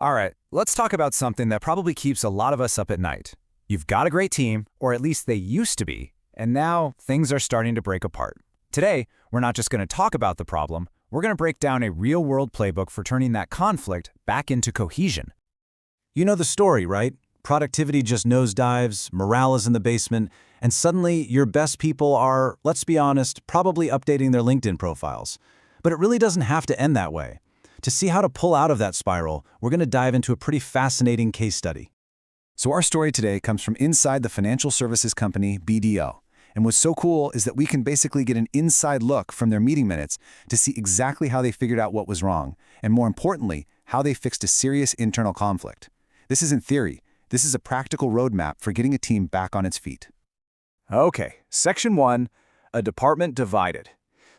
All right, let's talk about something that probably keeps a lot of us up at night. You've got a great team, or at least they used to be, and now things are starting to break apart. Today, we're not just going to talk about the problem, we're going to break down a real-world playbook for turning that conflict back into cohesion. You know the story, right? Productivity just nosedives, morale is in the basement, and suddenly your best people are, let's be honest, probably updating their LinkedIn profiles. But it really doesn't have to end that way. To see how to pull out of that spiral, we're going to dive into a pretty fascinating case study. So our story today comes from inside the financial services company BDO. And what's so cool is that we can basically get an inside look from their meeting minutes to see exactly how they figured out what was wrong, and more importantly, how they fixed a serious internal conflict. This isn't theory. This is a practical roadmap for getting a team back on its feet. Okay, Section 1, a department divided.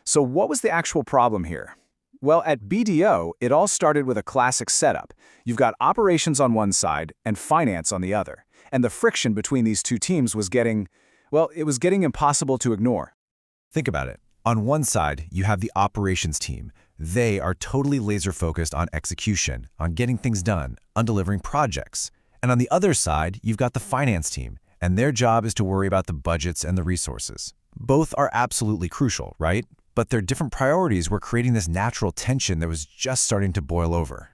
So what was the actual problem here? Well, at BDO, it all started with a classic setup. You've got operations on one side and finance on the other. And the friction between these two teams was getting impossible to ignore. Think about it. On one side, you have the operations team. They are totally laser-focused on execution, on getting things done, on delivering projects. And on the other side, you've got the finance team, and their job is to worry about the budgets and the resources. Both are absolutely crucial, right? But their different priorities were creating this natural tension that was just starting to boil over.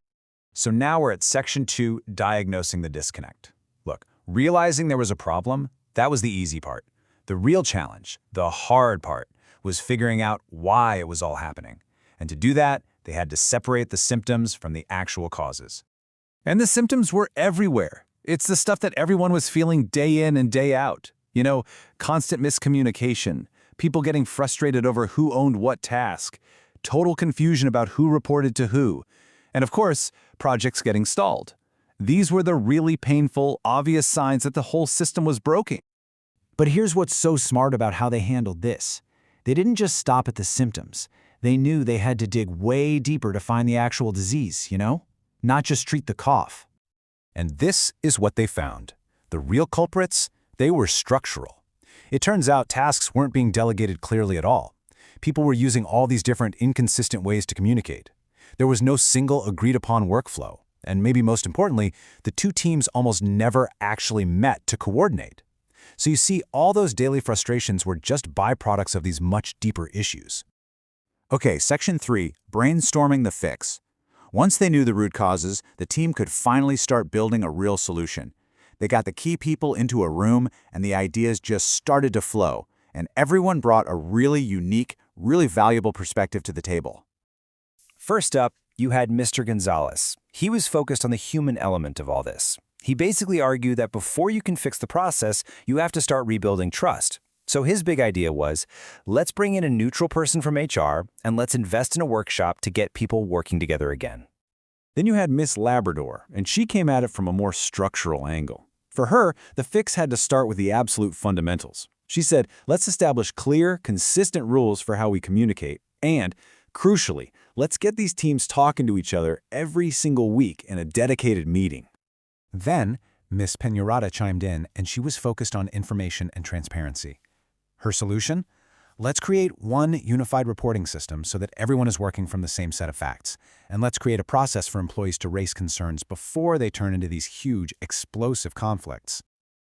So now we're at Section 2, diagnosing the disconnect. Look, realizing there was a problem, that was the easy part. The real challenge, the hard part, was figuring out why it was all happening. And to do that, they had to separate the symptoms from the actual causes. And the symptoms were everywhere. It's the stuff that everyone was feeling day in and day out. You know, constant miscommunication, people getting frustrated over who owned what task, total confusion about who reported to who, and of course, projects getting stalled. These were the really painful, obvious signs that the whole system was broken. But here's what's so smart about how they handled this. They didn't just stop at the symptoms. They knew they had to dig way deeper to find the actual disease, not just treat the cough. And this is what they found. The real culprits, they were structural. It turns out tasks weren't being delegated clearly at all. People were using all these different inconsistent ways to communicate. There was no single agreed-upon workflow. And maybe most importantly, the two teams almost never actually met to coordinate. So you see, all those daily frustrations were just byproducts of these much deeper issues. Okay, Section 3, brainstorming the fix. Once they knew the root causes, the team could finally start building a real solution. They got the key people into a room, and the ideas just started to flow, and everyone brought a really unique, really valuable perspective to the table. First up, you had Mr. Gonzalez. He was focused on the human element of all this. He basically argued that before you can fix the process, you have to start rebuilding trust. So his big idea was, let's bring in a neutral person from HR, and let's invest in a workshop to get people working together again. Then you had Miss Labrador, and she came at it from a more structural angle. For her, the fix had to start with the absolute fundamentals. She said, let's establish clear, consistent rules for how we communicate, and, crucially, let's get these teams talking to each other every single week in a dedicated meeting. Then, Miss Peñarata chimed in, and she was focused on information and transparency. Her solution? Let's create one unified reporting system so that everyone is working from the same set of facts. And let's create a process for employees to raise concerns before they turn into these huge, explosive conflicts.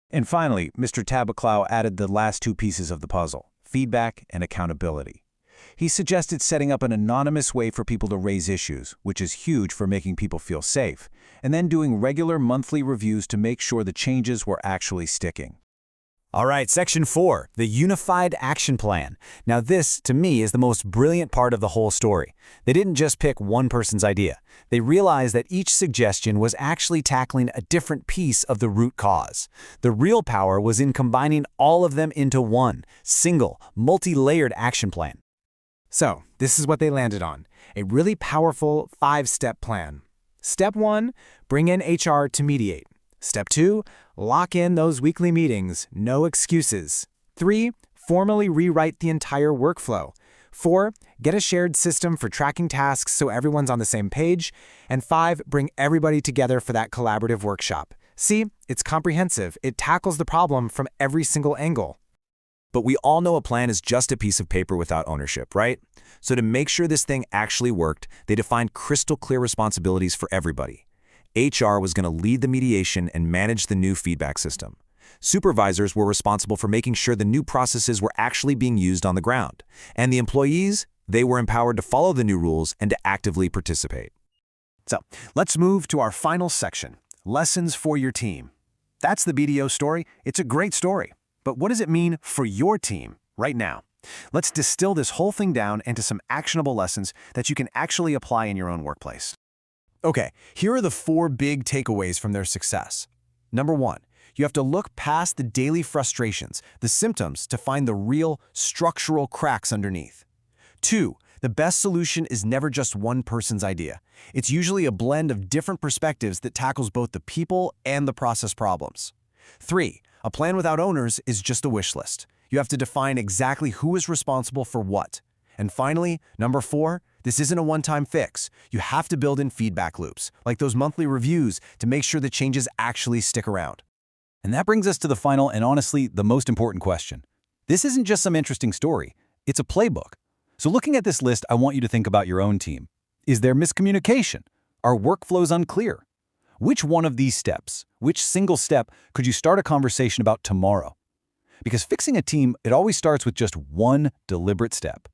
And finally, Mr. Tabaclau added the last two pieces of the puzzle, feedback and accountability. He suggested setting up an anonymous way for people to raise issues, which is huge for making people feel safe, and then doing regular monthly reviews to make sure the changes were actually sticking. All right, Section 4, the Unified Action Plan. Now this, to me, is the most brilliant part of the whole story. They didn't just pick one person's idea. They realized that each suggestion was actually tackling a different piece of the root cause. The real power was in combining all of them into one, single, multi-layered action plan. So, this is what they landed on, a really powerful 5-step plan. Step 1, bring in HR to mediate. Step 2, lock in those weekly meetings, no excuses. 3, formally rewrite the entire workflow. 4, get a shared system for tracking tasks so everyone's on the same page. And 5, bring everybody together for that collaborative workshop. See, it's comprehensive. It tackles the problem from every single angle. But we all know a plan is just a piece of paper without ownership, right? So to make sure this thing actually worked, they defined crystal clear responsibilities for everybody. HR was going to lead the mediation and manage the new feedback system. Supervisors were responsible for making sure the new processes were actually being used on the ground. And the employees, they were empowered to follow the new rules and to actively participate. So, let's move to our final section, lessons for your team. That's the BDO story. It's a great story. But what does it mean for your team right now? Let's distill this whole thing down into some actionable lessons that you can actually apply in your own workplace. Okay, here are the 4 big takeaways from their success. Number 1, you have to look past the daily frustrations, the symptoms, to find the real structural cracks underneath. 2, the best solution is never just one person's idea. It's usually a blend of different perspectives that tackles both the people and the process problems. 3, a plan without owners is just a wish list. You have to define exactly who is responsible for what. And finally, number 4, this isn't a one-time fix. You have to build in feedback loops, like those monthly reviews, to make sure the changes actually stick around. And that brings us to the final and honestly the most important question. This isn't just some interesting story, it's a playbook. So looking at this list, I want you to think about your own team. Is there miscommunication? Are workflows unclear? Which one of these steps, which single step, could you start a conversation about tomorrow? Because fixing a team, it always starts with just one deliberate step.